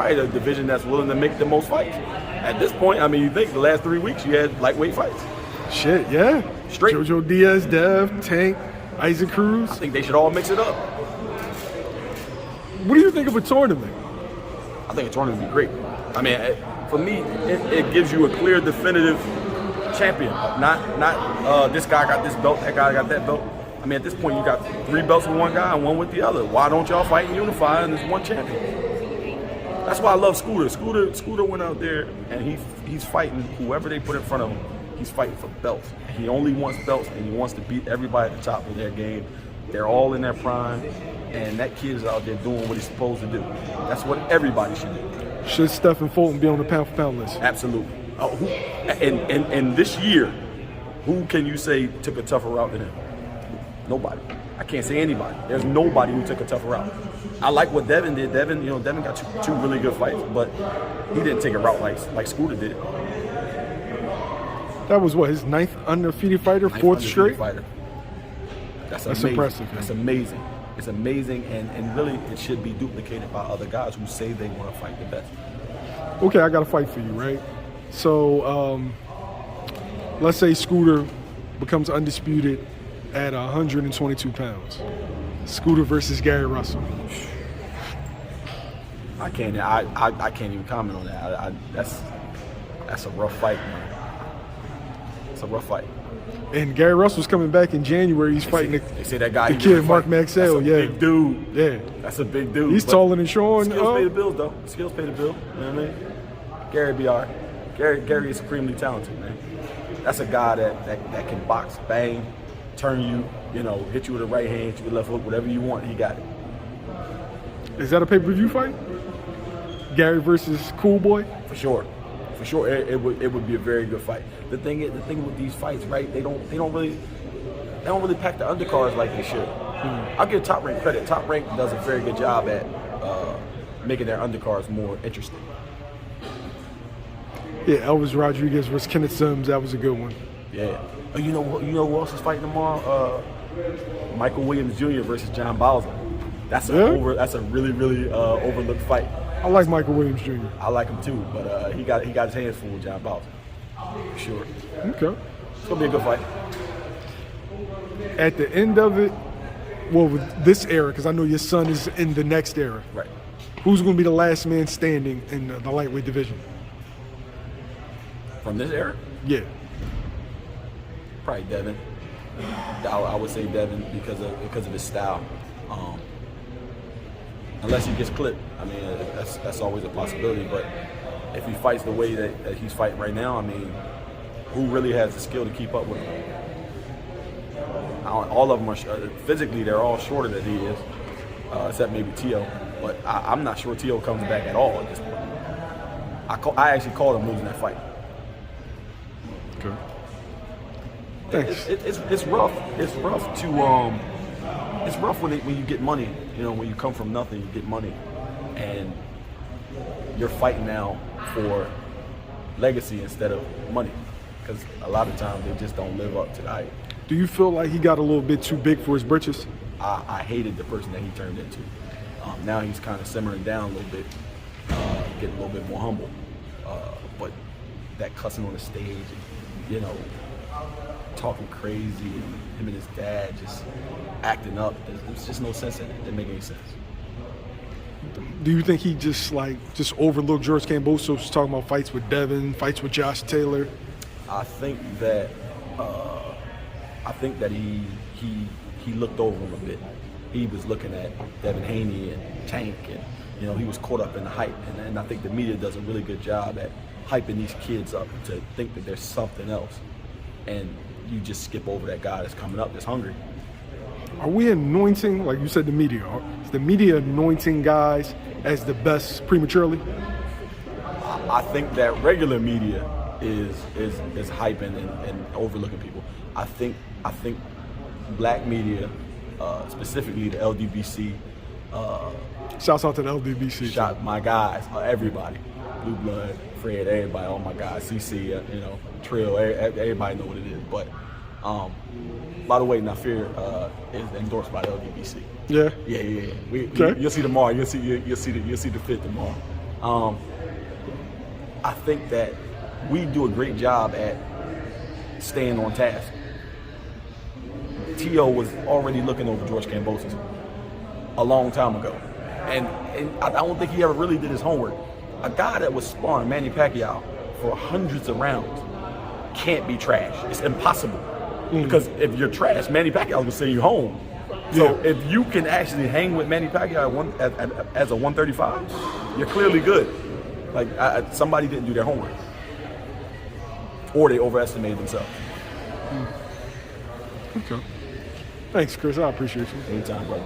probably the division that's willing to make the most fights. At this point, I mean, you think the last 3 weeks you had lightweight fights. Shit, yeah. Straight. Jojo Diaz, Dev, Tank, Isaac Cruz. I think they should all mix it up. What do you think of a tournament? I think a tournament would be great. I mean, for me, it gives you a clear, definitive champion. Not this guy got this belt, that guy got that belt. I mean, at this point, you got 3 belts with one guy and 1 with the other. Why don't y'all fight and unify and there's 1 champion? That's why I love Scooter. Scooter went out there and he's fighting whoever they put in front of him. He's fighting for belts. He only wants belts and he wants to beat everybody at the top of their game. They're all in their prime, and that kid's out there doing what he's supposed to do. That's what everybody should do. Should Stephen Fulton be on the pound-for-pound list? Absolutely. And this year, who can you say took a tougher route than him? Nobody. I can't say anybody. There's nobody who took a tougher route. I like what Devin did. Devin got two really good fights, but he didn't take a route like Scooter did. That was what, his 9th undefeated fighter, 4th straight? Fighter. That's impressive. That's amazing. It's amazing, and really it should be duplicated by other guys who say they want to fight the best. Okay, I got a fight for you, right? So let's say Scooter becomes undisputed at 122 pounds. Scooter versus Gary Russell. I can't even comment on that. That's a rough fight, man. It's a rough fight. And Gary Russell's coming back in January. He's fighting they say that guy, the kid, Mark Maxwell. That's a big dude. Yeah. That's a big dude. He's taller than Sean. Skills pay the bills, though. Skills pay the bill. You know what I mean? Gary be all right. Gary is supremely talented, man. That's a guy that can box, bang, turn you, hit you with a right hand, hit you with a left hook, whatever you want, he got it. Is that a pay-per-view fight? Gary versus Cool Boy? For sure. It would be a very good fight. The thing with these fights, right? They don't really pack the undercards like they should. I'll give Top Rank credit. Top Rank does a very good job at making their undercards more interesting. Yeah, Elvis Rodriguez versus Kenneth Sims, that was a good one. Yeah. Oh, you know who else is fighting tomorrow? Michael Williams Jr. versus John Bowser. That's a really, really overlooked fight. I like Michael Williams Jr. I like him too, but he got his hands full with John Bowser. For sure. Okay. It's gonna be a good fight. At the end of it, well, with this era, because I know your son is in the next era. Right. Who's going to be the last man standing in the lightweight division? From this era? Yeah. Probably Devin. I would say Devin because of his style. Unless he gets clipped, I mean that's always a possibility. But if he fights the way that he's fighting right now, I mean, who really has the skill to keep up with him? All of them are physically, they're all shorter than he is, except maybe Tio. But I'm not sure Tio comes back at all at this point. I actually called him losing that fight. Okay. Thanks. It's rough. It's rough to it's rough when you get money. When you come from nothing, you get money, and you're fighting now for legacy instead of money, because a lot of times they just don't live up to the hype. Do you feel like he got a little bit too big for his britches? I hated the person that he turned into. Now he's kind of simmering down a little bit, getting a little bit more humble. But that cussing on the stage, and, talking crazy, and him and his dad just acting up, there's just no sense in it. It didn't make any sense. Do you think he just overlooked George Kambosos talking about fights with Devin, fights with Josh Taylor? I think that he looked over him a bit. He was looking at Devin Haney and Tank, and he was caught up in the hype. And I think the media does a really good job at hyping these kids up to think that there's something else, and you just skip over that guy that's coming up, that's hungry. Are we anointing, like you said, the media? Is the media anointing guys as the best prematurely? I think that regular media is hyping and overlooking people. I think black media, specifically the LDBC. Shouts out to the LDBC. Shout my guys, everybody, Blue Blood, Fred, everybody, all my guys, CC, Trill, everybody know what it is. But by the way, Nafir is endorsed by the LDBC. Yeah. Yeah. Okay. You'll see tomorrow. You'll see the fit tomorrow. I think that we do a great job at staying on task. T.O. was already looking over George Kambosos a long time ago. And I don't think he ever really did his homework. A guy that was sparring Manny Pacquiao for hundreds of rounds can't be trash. It's impossible. Because if you're trash, Manny Pacquiao is going to send you home. So if you can actually hang with Manny Pacquiao as a 135, you're clearly good. Like, somebody didn't do their homework. Or they overestimated themselves. Okay. Thanks, Kris. I appreciate you. Anytime, brother.